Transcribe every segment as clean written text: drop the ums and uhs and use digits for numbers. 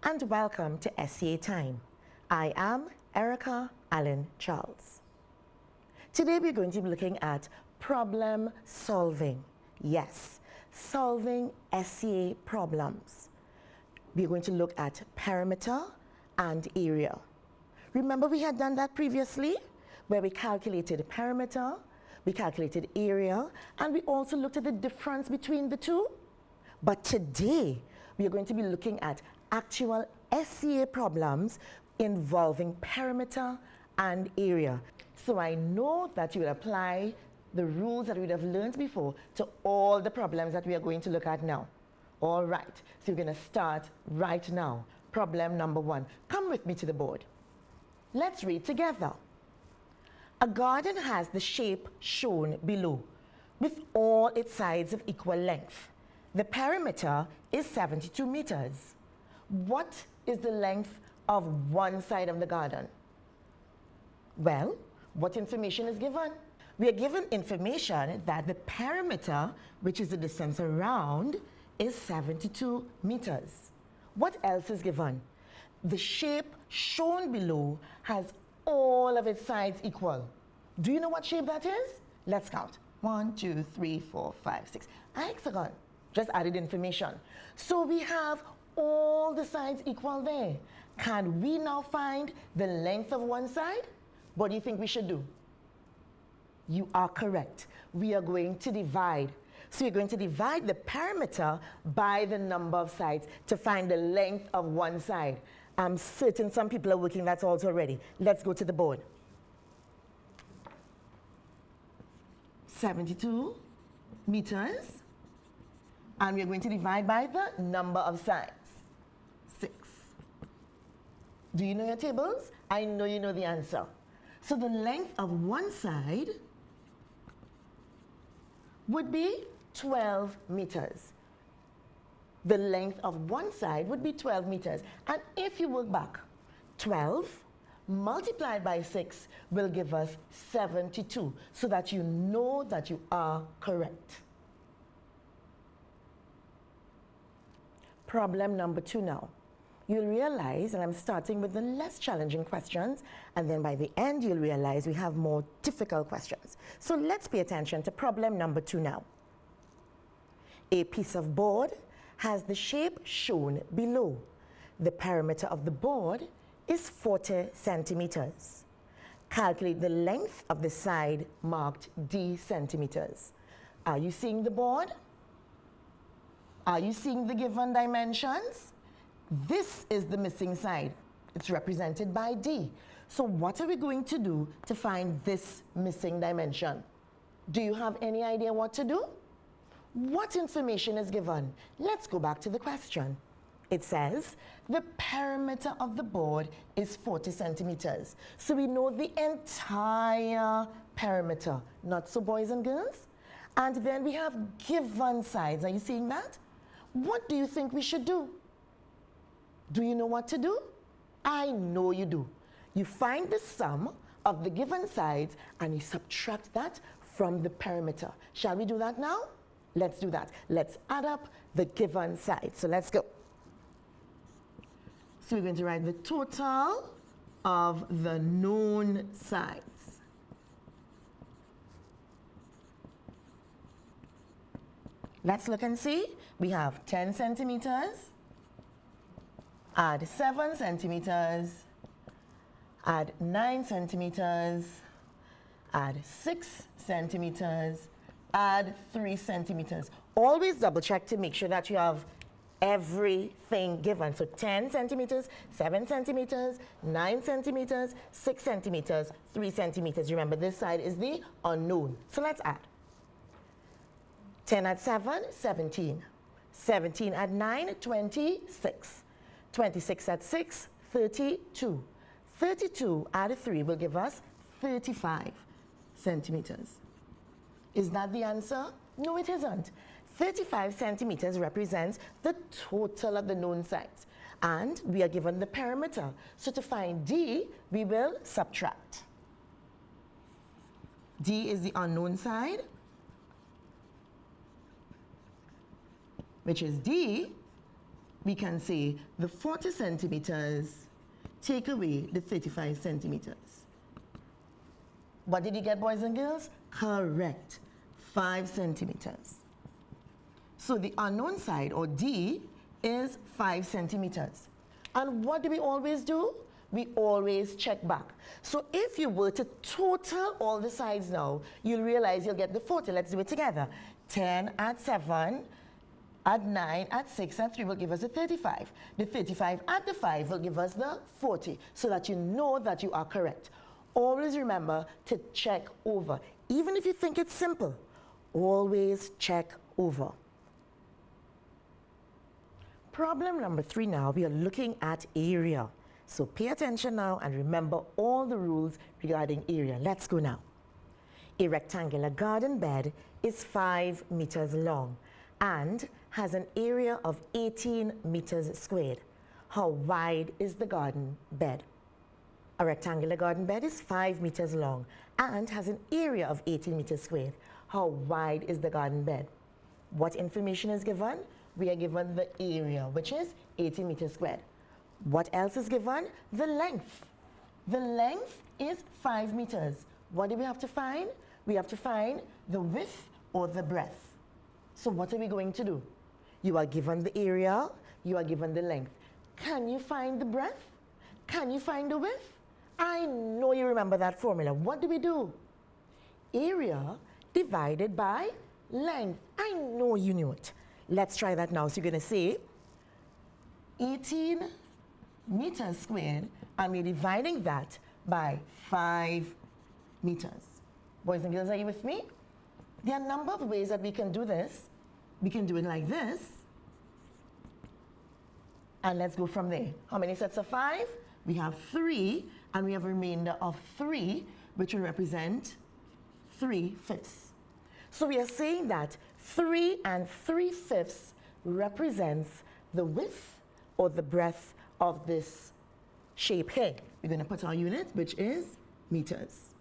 and welcome to SCA Time. I am Erica Allen Charles. Today we're going to be looking at problem solving. Yes, solving SCA problems. We're going to look at perimeter and area. Remember we had done that previously, where we calculated perimeter, we calculated area, and we also looked at the difference between the two. But today, we are going to be looking at actual SCA problems involving perimeter and area. So I know that you will apply the rules that we would have learned before to all the problems that we are going to look at now. All right, so we're going to start right now. Problem number 1. Come with me to the board. Let's read together. A garden has the shape shown below, with all its sides of equal length. The perimeter is 72 meters. What is the length of one side of the garden? Well, what information is given? We are given information that the perimeter, which is the distance around, is 72 meters. What else is given? The shape shown below has all of its sides equal. Do you know what shape that is? Let's count. 1, 2, 3, 4, 5, 6. Hexagon. Just added information. So we have all the sides equal there. Can we now find the length of one side? What do you think we should do? You are correct. We are going to divide. So we're going to divide the perimeter by the number of sides to find the length of one side. I'm certain some people are working that out already. Let's go to the board. 72 meters. And we're going to divide by the number of sides. 6. Do you know your tables? I know you know the answer. So the length of one side would be 12 meters. The length of one side would be 12 meters. And if you work back, 12 multiplied by 6 will give us 72, so that you know that you are correct. Problem number 2 now. You'll realize, and I'm starting with the less challenging questions, and then by the end you'll realize we have more difficult questions. So let's pay attention to problem number 2 now. A piece of board has the shape shown below. The perimeter of the board is 40 centimeters. Calculate the length of the side marked D centimeters. Are you seeing the board? Are you seeing the given dimensions? This is the missing side. It's represented by D. So what are we going to do to find this missing dimension? Do you have any idea what to do? What information is given? Let's go back to the question. It says the perimeter of the board is 40 centimeters. So we know the entire perimeter, not so, boys and girls? And then we have given sides. Are you seeing that? What do you think we should do? Do you know what to do? I know you do. You find the sum of the given sides and you subtract that from the perimeter. Shall we do that now? Let's do that. Let's add up the given sides. So let's go. So we're going to write the total of the known sides. Let's look and see. We have 10 centimeters, add 7 centimeters, add 9 centimeters, add 6 centimeters, add 3 centimeters. Always double check to make sure that you have everything given. So 10 centimeters, 7 centimeters, 9 centimeters, 6 centimeters, 3 centimeters. Remember, this side is the unknown. So let's add. 10 add 7, 17. 17 add 9, 26. 26 add 6, 32. 32 add 3 will give us 35 centimeters. Is that the answer? No, it isn't. 35 centimeters represents the total of the known sides. And we are given the perimeter. So to find D, we will subtract. D is the unknown side, which is D. we can say the 40 centimeters take away the 35 centimeters. What did you get, boys and girls? Correct, 5 centimeters. So the unknown side, or D, is 5 centimeters. And what do we always do? We always check back. So if you were to total all the sides now, you'll realize you'll get the 40. Let's do it together. 10 at 7, at 9, at 6, and 3 will give us the 35. The 35 at the 5 will give us the 40, so that you know that you are correct. Always remember to check over. Even if you think it's simple, always check over. Problem number 3 now, we are looking at area. So pay attention now and remember all the rules regarding area. Let's go now. A rectangular garden bed is 5 meters long and has an area of 18 meters squared. How wide is the garden bed? A rectangular garden bed is 5 meters long and has an area of 18 meters squared. How wide is the garden bed? What information is given? We are given the area, which is 18 meters squared. What else is given? The length. The length is 5 meters. What do we have to find? We have to find the width or the breadth. So what are we going to do? You are given the area, you are given the length. Can you find the breadth? Can you find the width? I know you remember that formula. What do? Area divided by length. I know you knew it. Let's try that now. So you're going to say 18 meters squared, and we're dividing that by 5 meters. Boys and girls, are you with me? There are a number of ways that we can do this. We can do it like this. And let's go from there. How many sets of 5? We have 3, and we have a remainder of 3, which will represent 3/5. So we are saying that 3 3/5 represents the width or the breadth of this shape here. We're going to put our unit, which is meters.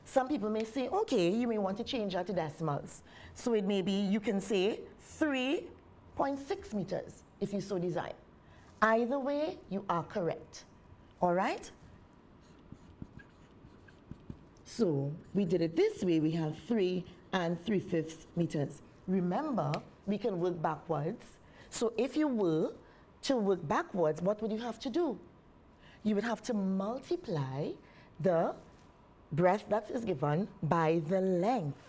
Some people may say, okay, you may want to change that to decimals. So it may be, you can say 3.6 meters if you so desire. Either way, you are correct. All right? So we did it this way. We have 3 3/5 meters. Remember, we can work backwards. So if you were to work backwards, what would you have to do? You would have to multiply the breadth that is given by the length.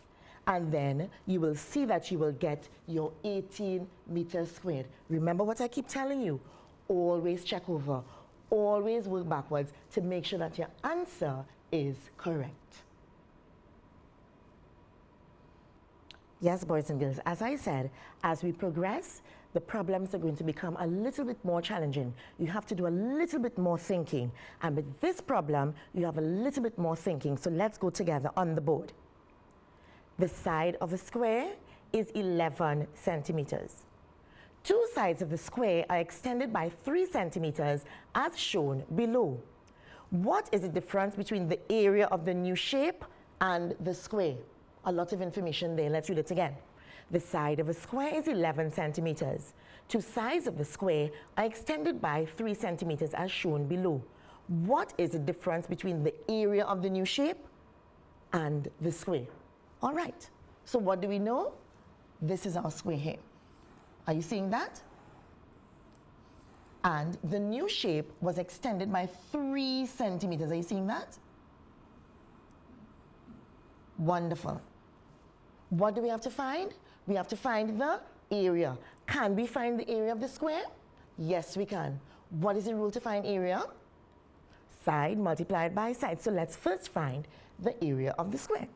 And then you will see that you will get your 18 meters squared. Remember what I keep telling you? Always check over. Always work backwards to make sure that your answer is correct. Yes, boys and girls, as I said, as we progress, the problems are going to become a little bit more challenging. You have to do a little bit more thinking. And with this problem, you have a little bit more thinking. So let's go together on the board. The side of a square is 11 centimeters. 2 sides of the square are extended by 3 centimeters as shown below. What is the difference between the area of the new shape and the square? A lot of information there. Let's read it again. The side of a square is 11 centimeters. 2 sides of the square are extended by 3 centimeters as shown below. What is the difference between the area of the new shape and the square? All right. So what do we know? This is our square here. Are you seeing that? And the new shape was extended by 3 centimeters. Are you seeing that? Wonderful. What do we have to find? We have to find the area. Can we find the area of the square? Yes, we can. What is the rule to find area? Side multiplied by side. So let's first find the area of the square.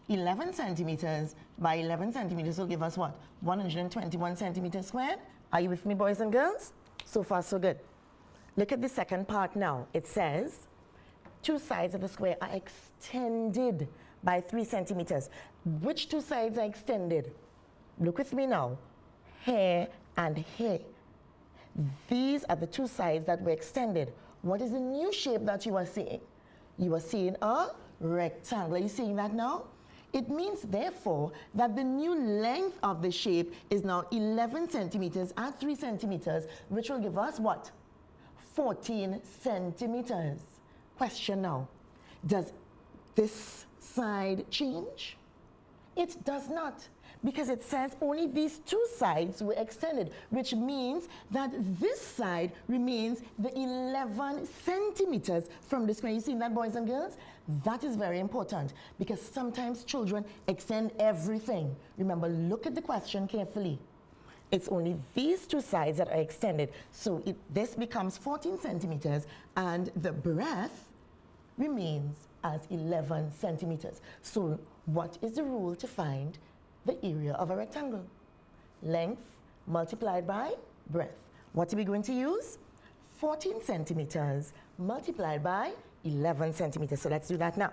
(11 centimeters by 11 centimeters will give us what? 121 centimeters squared. Are you with me, boys and girls? So far, so good. Look at the second part now. It says 2 sides of the square are extended by 3 centimeters. Which 2 sides are extended? Look with me now. here, and here. These are the two sides that were extended. What is the new shape that you are seeing? You are seeing a rectangle. Are you seeing that now? It means, therefore, that the new length of the shape is now 11 centimeters at 3 centimeters, which will give us what? 14 centimeters. Question now, does this side change? It does not, because it says only these two sides were extended, which means that this side remains the 11 centimeters from the square. You see that, boys and girls? That is very important, because sometimes children extend everything. Remember, look at the question carefully. It's only these two sides that are extended. So this becomes 14 centimeters, and the breadth remains as 11 centimeters. So what is the rule to find the area of a rectangle? Length multiplied by breadth. What are we going to use? 14 centimeters multiplied by 11 centimeters. So let's do that now.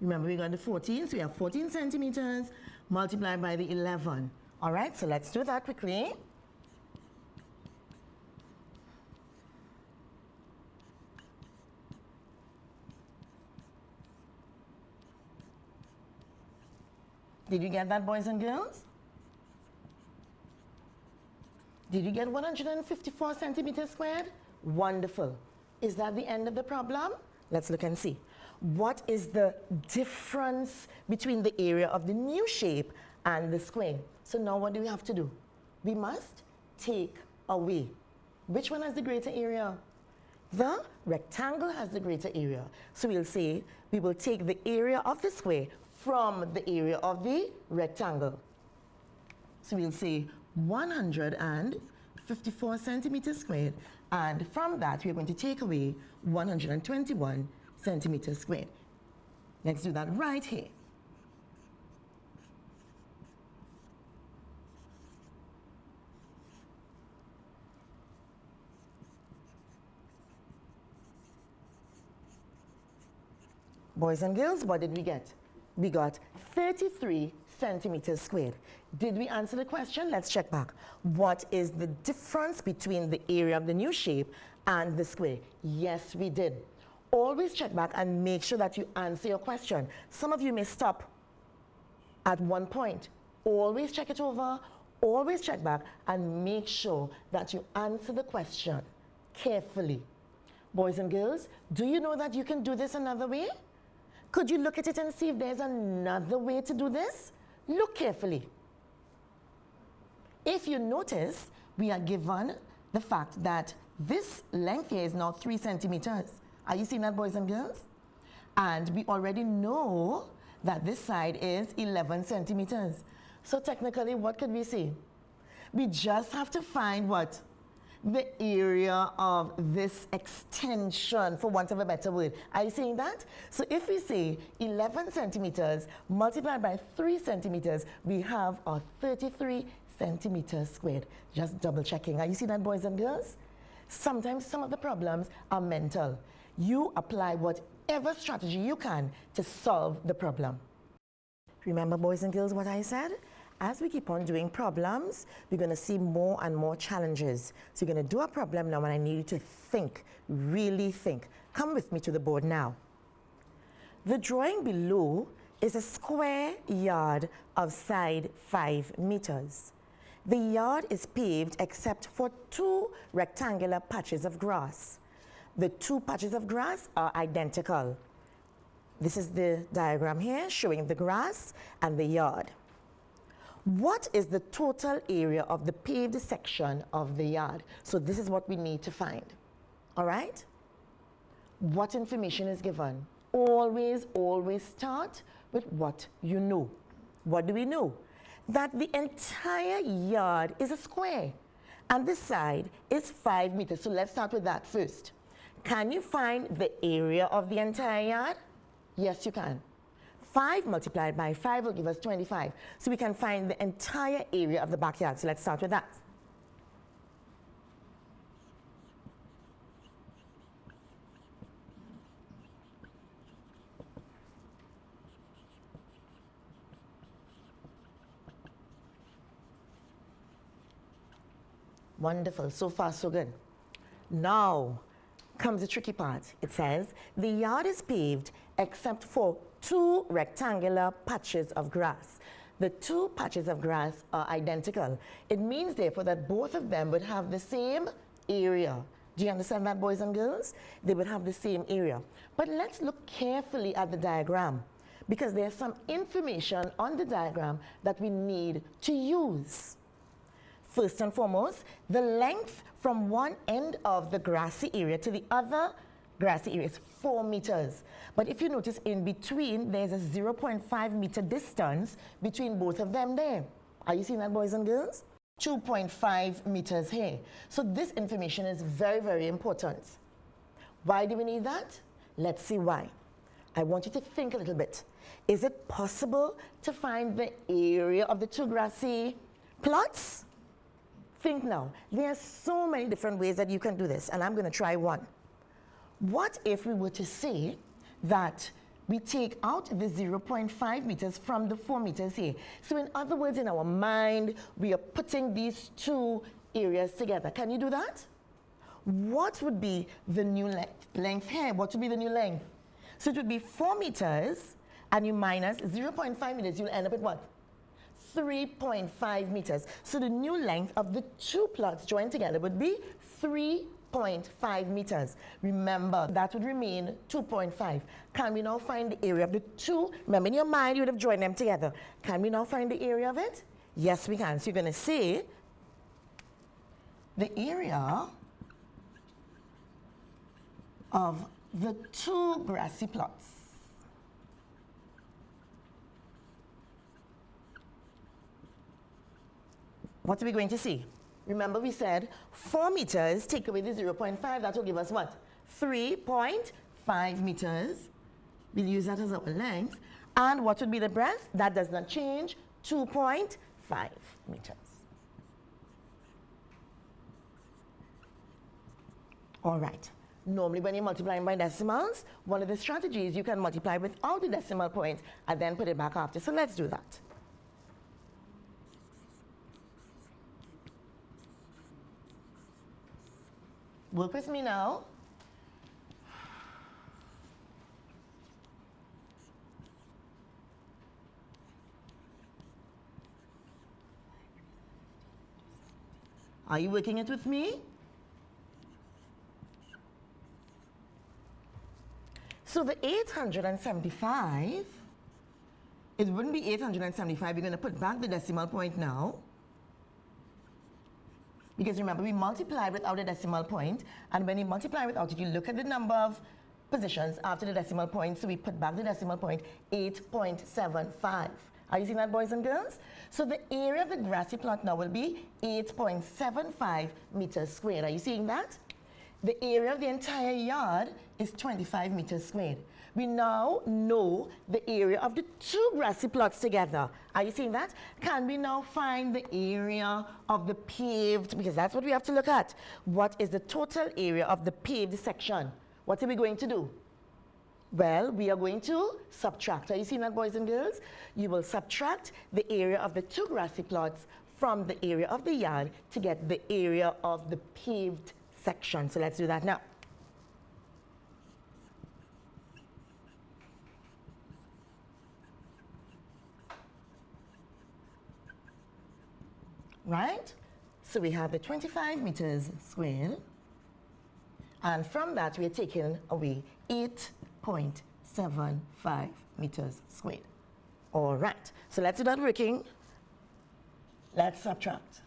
Remember, we got the 14, so we have 14 centimeters multiplied by the 11. All right, so let's do that quickly. Did you get that, boys and girls? Did you get 154 centimeters squared? Wonderful. Is that the end of the problem? Let's look and see. What is the difference between the area of the new shape and the square? So now what do we have to do? We must take away. Which one has the greater area? The rectangle has the greater area. So we'll say we will take the area of the square from the area of the rectangle. So we'll say 154 centimeters squared, and from that we're going to take away 121 centimeters squared. Let's do that right here. Boys and girls, what did we get? We got 33 centimeters squared. Did we answer the question? Let's check back. What is the difference between the area of the new shape and the square? Yes, we did. Always check back and make sure that you answer your question. Some of you may stop at one point. Always check it over, always check back, and make sure that you answer the question carefully. Boys and girls, do you know that you can do this another way? Could you look at it and see if there's another way to do this? Look carefully. If you notice, we are given the fact that this length here is now 3 centimeters. Are you seeing that, boys and girls? And we already know that this side is 11 centimeters. So technically, what could we say? We just have to find what? The area of this extension, for want of a better word. Are you seeing that? So if we say 11 centimeters multiplied by 3 centimeters, we have our 33 centimeters squared. Just double checking. Are you seeing that, boys and girls? Sometimes some of the problems are mental. You apply whatever strategy you can to solve the problem. Remember, boys and girls, what I said? As we keep on doing problems, we're going to see more and more challenges. So you're going to do a problem now, and I need you to think, really think. Come with me to the board now. The drawing below is a square yard of side 5 meters. The yard is paved except for 2 rectangular patches of grass. The 2 patches of grass are identical. This is the diagram here showing the grass and the yard. What is the total area of the paved section of the yard? So this is what we need to find. All right? What information is given? Always, always start with what you know. What do we know? That the entire yard is a square, and this side is 5 meters. So let's start with that first. Can you find the area of the entire yard? Yes, you can. 5 multiplied by 5 will give us 25. So we can find the entire area of the backyard. So let's start with that. Wonderful. So far, so good. Now comes the tricky part. It says, the yard is paved except for 2 rectangular patches of grass. The 2 patches of grass are identical. It means, therefore, that both of them would have the same area. Do you understand that, boys and girls? They would have the same area. But let's look carefully at the diagram, because there's some information on the diagram that we need to use. First and foremost, the length from one end of the grassy area to the other grassy area is 4 meters. But if you notice, in between, there's a 0.5 meter distance between both of them there. Are you seeing that, boys and girls? 2.5 meters here. So this information is very, very important. Why do we need that? Let's see why. I want you to think a little bit. Is it possible to find the area of the 2 grassy plots? Think now. There are so many different ways that you can do this, and I'm going to try one. What if we were to say that we take out the 0.5 meters from the 4 meters here? So in other words, in our mind, we are putting these 2 areas together. Can you do that? What would be the new length here? What would be the new length? So it would be 4 meters, and you minus 0.5 meters, you'll end up with what? 3.5 meters. So the new length of the 2 plots joined together would be 3.5 meters. Remember, that would remain 2.5. Can we now find the area of the 2? Remember, in your mind, you would have joined them together. Can we now find the area of it? Yes, we can. So you're going to say the area of the 2 grassy plots. What are we going to see? Remember, we said 4 meters, take away the 0.5, that will give us what? 3.5 meters. We'll use that as our length. And what would be the breadth? That does not change, 2.5 meters. All right. Normally, when you're multiplying by decimals, one of the strategies, you can multiply without the decimal point and then put it back after. So let's do that. Work with me now. Are you working it with me? So the 875, it wouldn't be 875. We're going to put back the decimal point now. Because remember, we multiply without a decimal point, and when you multiply without it, you look at the number of positions after the decimal point, so we put back the decimal point, 8.75. Are you seeing that, boys and girls? So the area of the grassy plot now will be 8.75 meters squared. Are you seeing that? The area of the entire yard is 25 meters squared. We now know the area of the 2 grassy plots together. Are you seeing that? Can we now find the area of the paved, because that's what we have to look at. What is the total area of the paved section? What are we going to do? Well, we are going to subtract. Are you seeing that, boys and girls? You will subtract the area of the 2 grassy plots from the area of the yard to get the area of the paved section. So let's do that now. Right? So we have the 25 meters squared, and from that we are taking away 8.75 meters squared. All right, so let's do that working. Let's subtract.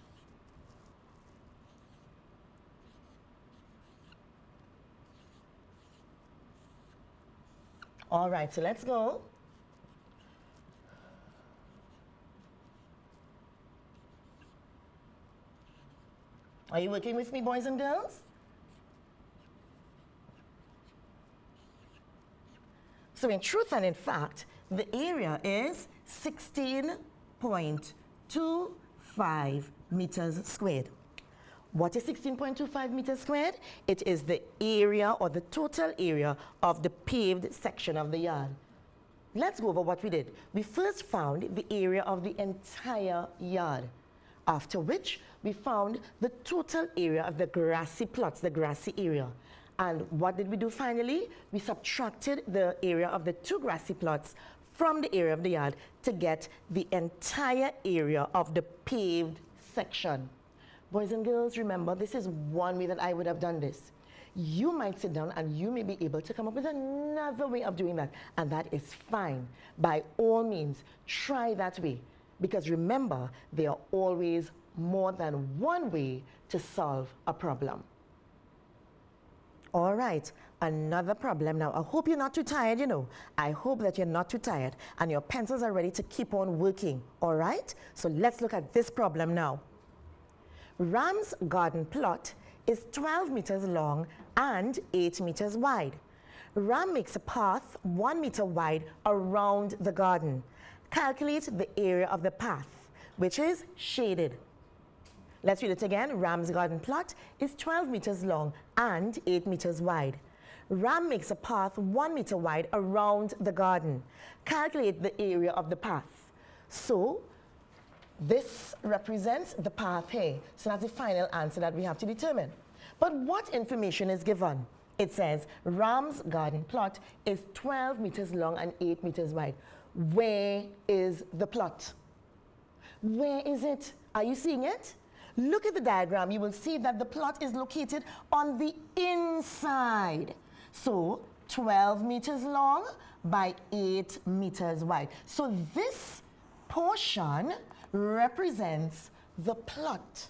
All right, so let's go. Are you working with me, boys and girls? So in truth and in fact, the area is 16.25 meters squared. What is 16.25 meters squared? It is the area or the total area of the paved section of the yard. Let's go over what we did. We first found the area of the entire yard, after which we found the total area of the grassy plots, the grassy area. And what did we do finally? We subtracted the area of the 2 grassy plots from the area of the yard to get the entire area of the paved section. Boys and girls, remember, this is one way that I would have done this. You might sit down and you may be able to come up with another way of doing that, and that is fine. By all means, try that way, because remember, there are always more than one way to solve a problem. All right, another problem now. I hope you're not too tired, you know. I hope that you're not too tired and your pencils are ready to keep on working, all right? So let's look at this problem now. Ram's garden plot is 12 meters long and 8 meters wide. Ram makes a path 1 meter wide around the garden. Calculate the area of the path, which is shaded. Let's read it again. Ram's garden plot is 12 meters long and 8 meters wide. Ram makes a path 1 meter wide around the garden. Calculate the area of the path. So this represents the path here. So that's the final answer that we have to determine. But what information is given? It says Ram's garden plot is 12 meters long and 8 meters wide. Where is the plot? Where is it? Are you seeing it? Look at the diagram. You will see that the plot is located on the inside. So 12 meters long by 8 meters wide. So this portion represents the plot.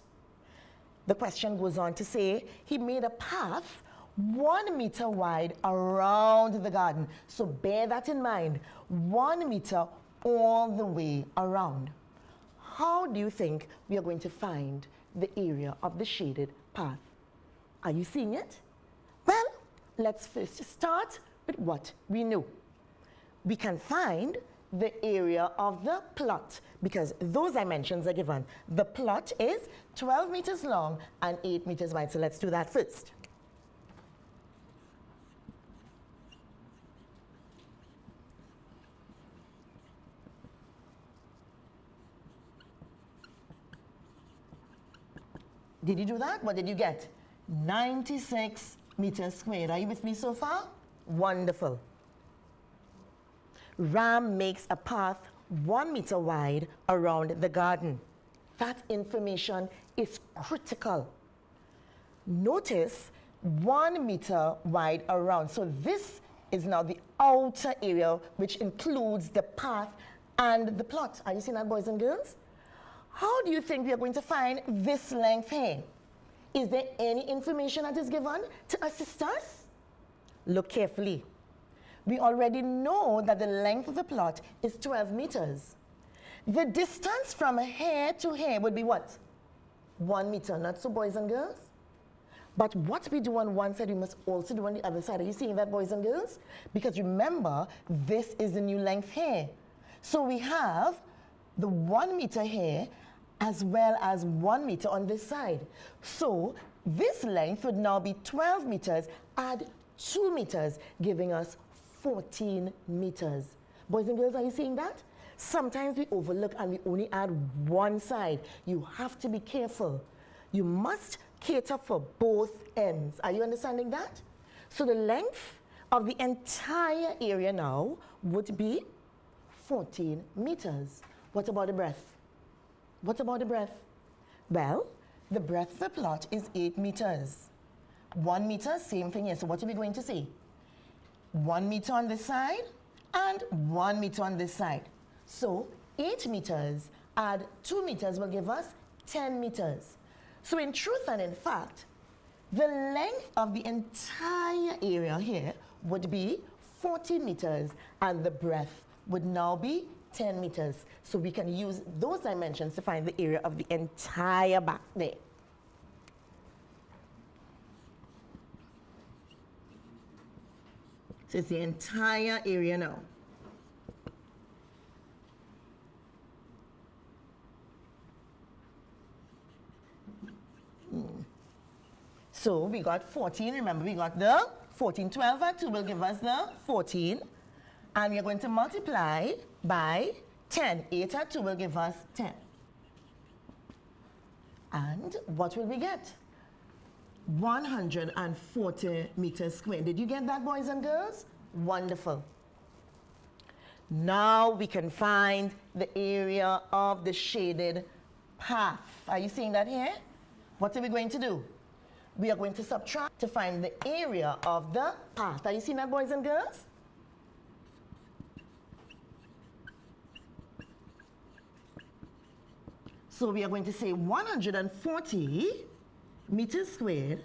The question goes on to say he made a path 1 meter wide around the garden. So bear that in mind, 1 meter all the way around. How do you think we are going to find the area of the shaded path? Are you seeing it? Well, let's first start with what we know. We can find the area of the plot because those dimensions are given. The plot is 12 meters long and 8 meters wide. So let's do that first. Did you do that? What did you get? 96 meters squared. Are you with me so far? Wonderful. Ram makes a path 1 meter wide around the garden. That information is critical. Notice 1 meter wide around. So this is now the outer area, which includes the path and the plot. Are you seeing that, boys and girls? How do you think we are going to find this length here? Is there any information that is given to assist us? Look carefully. We already know that the length of the plot is 12 meters. The distance from here to here would be what? 1 meter, not so, boys and girls? But what we do on one side, we must also do on the other side. Are you seeing that, boys and girls? Because remember, this is the new length here. So we have the 1 meter here as well as 1 meter on this side. So this length would now be 12 meters, add 2 meters, giving us 14 meters. Boys and girls, are you seeing that? Sometimes we overlook and we only add one side. You have to be careful. You must cater for both ends. Are you understanding that? So the length of the entire area now would be 14 meters. What about the breadth? What about the breadth? Well, the breadth of the plot is 8 meters. 1 meter, same thing here. So what are we going to see? 1 meter on this side and 1 meter on this side. So 8 meters add 2 meters will give us 10 meters. So in truth and in fact, the length of the entire area here would be 14 meters and the breadth would now be 10 meters. So we can use those dimensions to find the area of the entire back there. So it's the entire area now. So we got 14. Remember, we got the 14. 12 and 2 will give us the 14. And we are going to multiply by 10. 8 and 2 will give us 10. And what will we get? 140 meters squared. Did you get that, boys and girls? Wonderful. Now we can find the area of the shaded path. Are you seeing that here? What are we going to do? We are going to subtract to find the area of the path. Are you seeing that, boys and girls? So we are going to say 140 meters squared,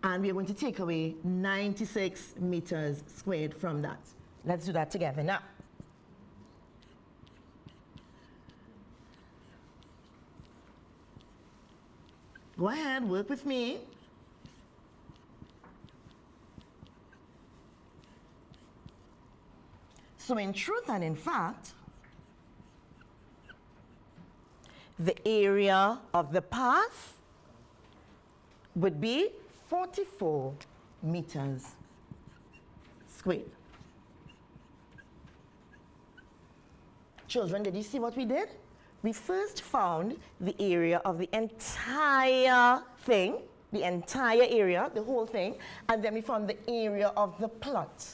and we are going to take away 96 meters squared from that. Let's do that together now. Go ahead, work with me. So in truth and in fact, the area of the path would be 44 meters squared. Children, did you see what we did? We first found the area of the entire thing, the entire area, the whole thing, and then we found the area of the plot.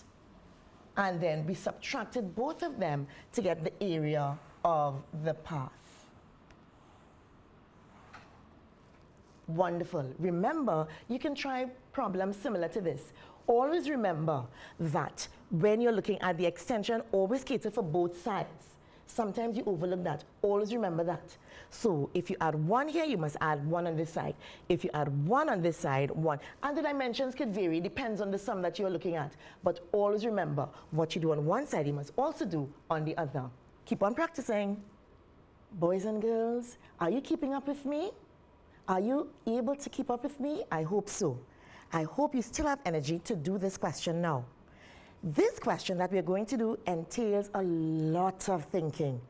And then we subtracted both of them to get the area of the path. Wonderful. Remember, you can try problems similar to this. Always remember that when you're looking at the extension, always cater for both sides. Sometimes you overlook that. Always remember that. So if you add 1 here, you must add 1 on this side. If you add 1 on this side, 1. And the dimensions could vary, depends on the sum that you're looking at. But always remember, what you do on one side, you must also do on the other. Keep on practicing. Boys and girls, are you keeping up with me? Are you able to keep up with me? I hope so. I hope you still have energy to do this question now. This question that we're going to do entails a lot of thinking.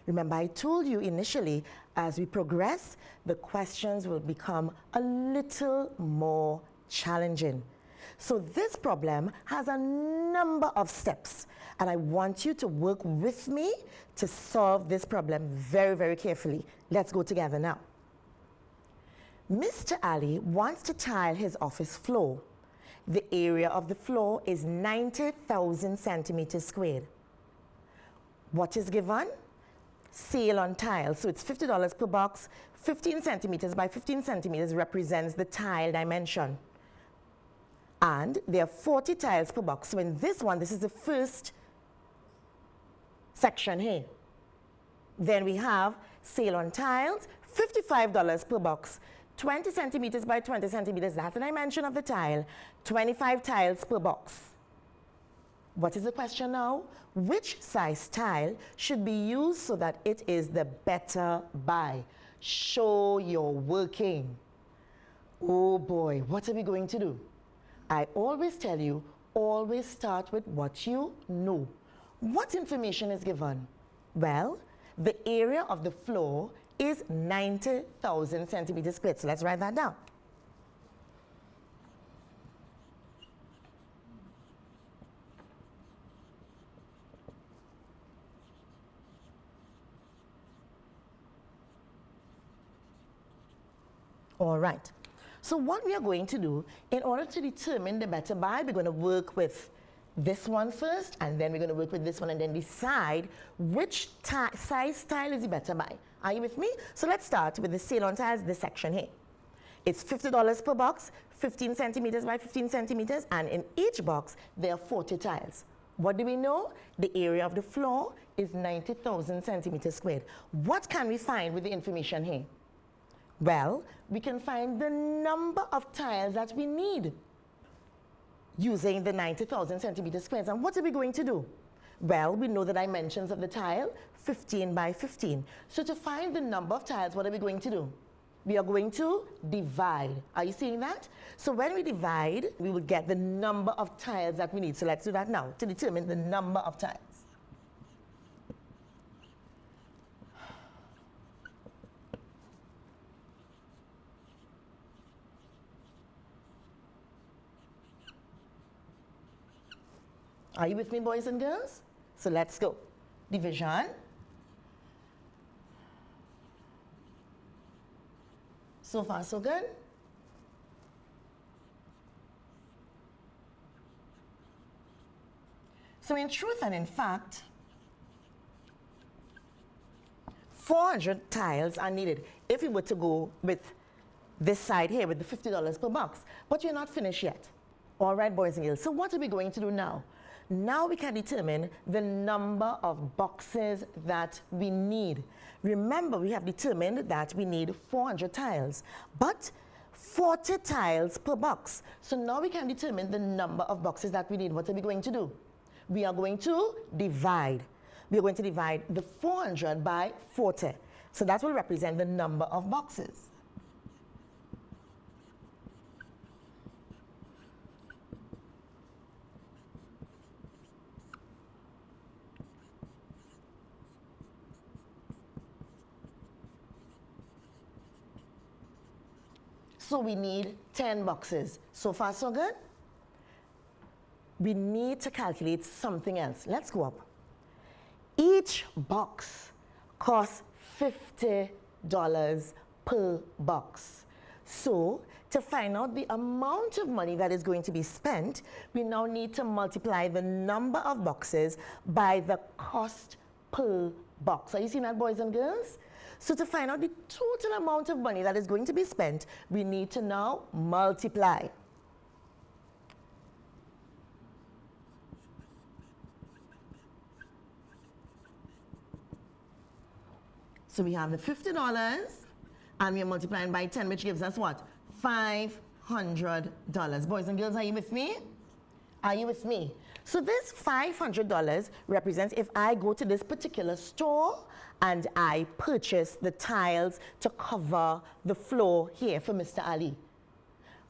Remember, I told you initially, as we progress, the questions will become a little more challenging. So this problem has a number of steps, and I want you to work with me to solve this problem very, very carefully. Let's go together now. Mr. Ali wants to tile his office floor. The area of the floor is 90,000 centimeters squared. What is given? Sale on tile. So it's $50 per box. 15 centimeters by 15 centimeters represents the tile dimension. And there are 40 tiles per box. So in this one, this is the first section here. Then we have sale on tiles, $55 per box. 20 centimeters by 20 centimeters, that's the dimension of the tile. 25 tiles per box. What is the question now? Which size tile should be used so that it is the better buy? Show your working. Oh boy, what are we going to do? I always tell you, always start with what you know. What information is given? Well, the area of the floor is 90,000 centimeters squared. So let's write that down. All right. So what we are going to do, in order to determine the better buy, we're going to work with this one first, and then we're going to work with this one, and then decide which size tile is the better buy. Are you with me? So let's start with the sale on tiles, this section here. It's $50 per box, 15 centimeters by 15 centimeters, and in each box, there are 40 tiles. What do we know? The area of the floor is 90,000 centimeters squared. What can we find with the information here? Well, we can find the number of tiles that we need using the 90,000 centimeters squared. And what are we going to do? Well, we know the dimensions of the tile, 15 by 15. So to find the number of tiles, what are we going to do? We are going to divide. Are you seeing that? So when we divide, we will get the number of tiles that we need. So let's do that now to determine the number of tiles. Are you with me, boys and girls? So let's go. Division. So far, so good. So in truth and in fact, 400 tiles are needed if we were to go with this side here with the $50 per box. But we're not finished yet. All right, boys and girls. So what are we going to do now? Now we can determine the number of boxes that we need. Remember, we have determined that we need 400 tiles, but 40 tiles per box. So now we can determine the number of boxes that we need. What are we going to do? We are going to divide. We are going to divide the 400 by 40. So that will represent the number of boxes. So we need 10 boxes. So far, so good? We need to calculate something else. Let's go up. Each box costs $50 per box. So to find out the amount of money that is going to be spent, we now need to multiply the number of boxes by the cost per box. Are you seeing that, boys and girls? So to find out the total amount of money that is going to be spent, we need to now multiply. So we have the $50 and we are multiplying by 10, which gives us what? $500. Boys and girls, are you with me? Are you with me? So this $500 represents if I go to this particular store and I purchase the tiles to cover the floor here for Mr. Ali.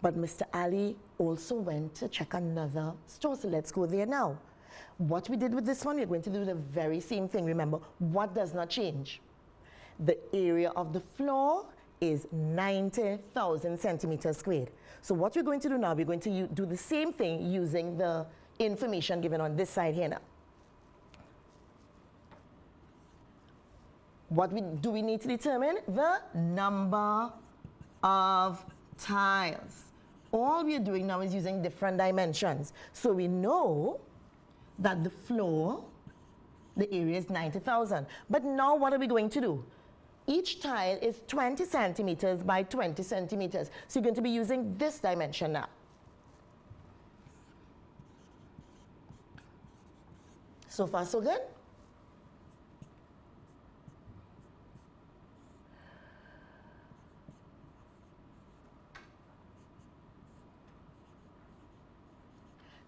But Mr. Ali also went to check another store, so let's go there now. What we did with this one, we're going to do the very same thing. Remember, what does not change? The area of the floor is 90,000 centimeters squared. So what we're going to do now, we're going to do the same thing using the information given on this side here now. What do we need to determine? The number of tiles. All we are doing now is using different dimensions. So we know that the floor, the area is 90,000. But now what are we going to do? Each tile is 20 centimeters by 20 centimeters. So you're going to be using this dimension now. So far, so good?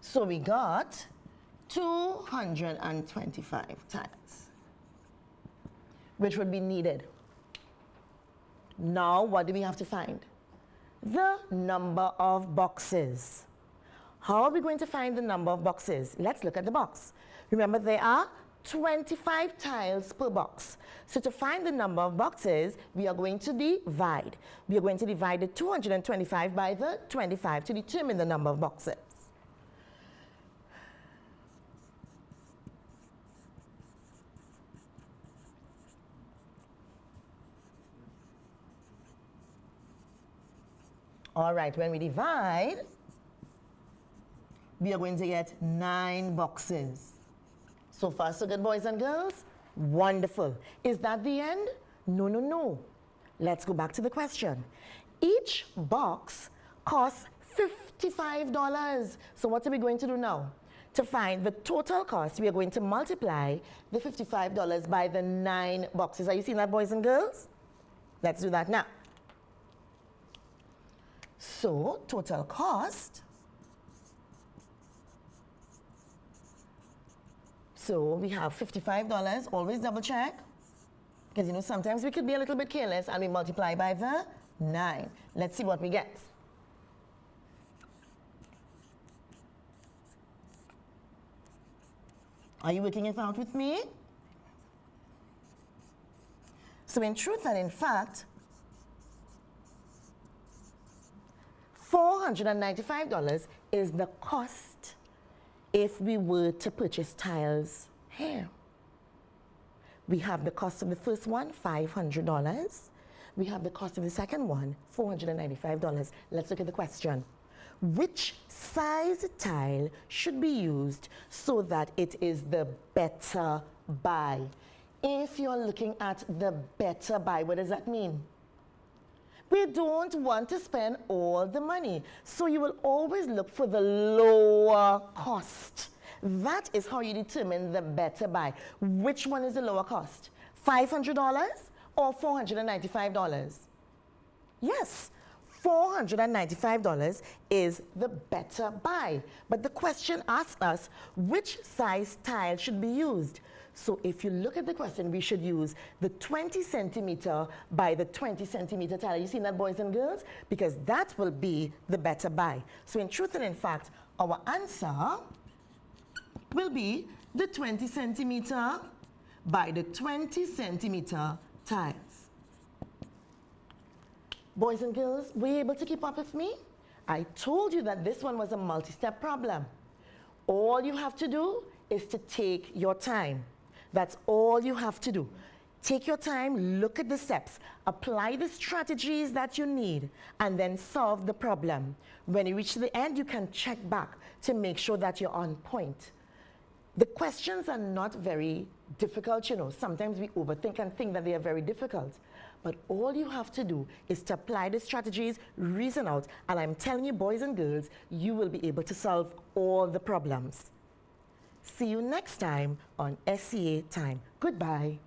So we got 225 tiles, which would be needed. Now, what do we have to find? The number of boxes. How are we going to find the number of boxes? Let's look at the box. Remember, there are 25 tiles per box. So to find the number of boxes, we are going to divide. We are going to divide the 225 by the 25 to determine the number of boxes. All right, when we divide, we are going to get 9 boxes. So far, so good, boys and girls? Wonderful. Is that the end? No, no, no. Let's go back to the question. Each box costs $55. So what are we going to do now? To find the total cost, we are going to multiply the $55 by the 9 boxes. Are you seeing that, boys and girls? Let's do that now. So, total cost. So, we have $55. Always double check. Because, you know, sometimes we could be a little bit careless and we multiply by the 9. Let's see what we get. Are you working it out with me? So, in truth and in fact, $495 is the cost if we were to purchase tiles here. We have the cost of the first one, $500. We have the cost of the second one, $495. Let's look at the question. Which size tile should be used so that it is the better buy? If you're looking at the better buy, what does that mean? We don't want to spend all the money, so you will always look for the lower cost. That is how you determine the better buy. Which one is the lower cost? $500 or $495? Yes, $495 is the better buy. But the question asks us which size tile should be used. So if you look at the question, we should use the 20 centimeter by the 20 centimeter tile. You seen that, boys and girls? Because that will be the better buy. So in truth and in fact, our answer will be the 20 centimeter by the 20 centimeter tiles. Boys and girls, were you able to keep up with me? I told you that this one was a multi-step problem. All you have to do is to take your time. That's all you have to do. Take your time, look at the steps, apply the strategies that you need, and then solve the problem. When you reach the end, you can check back to make sure that you're on point. The questions are not very difficult, you know. Sometimes we overthink and think that they are very difficult. But all you have to do is to apply the strategies, reason out, and I'm telling you, boys and girls, you will be able to solve all the problems. See you next time on SCA Time. Goodbye.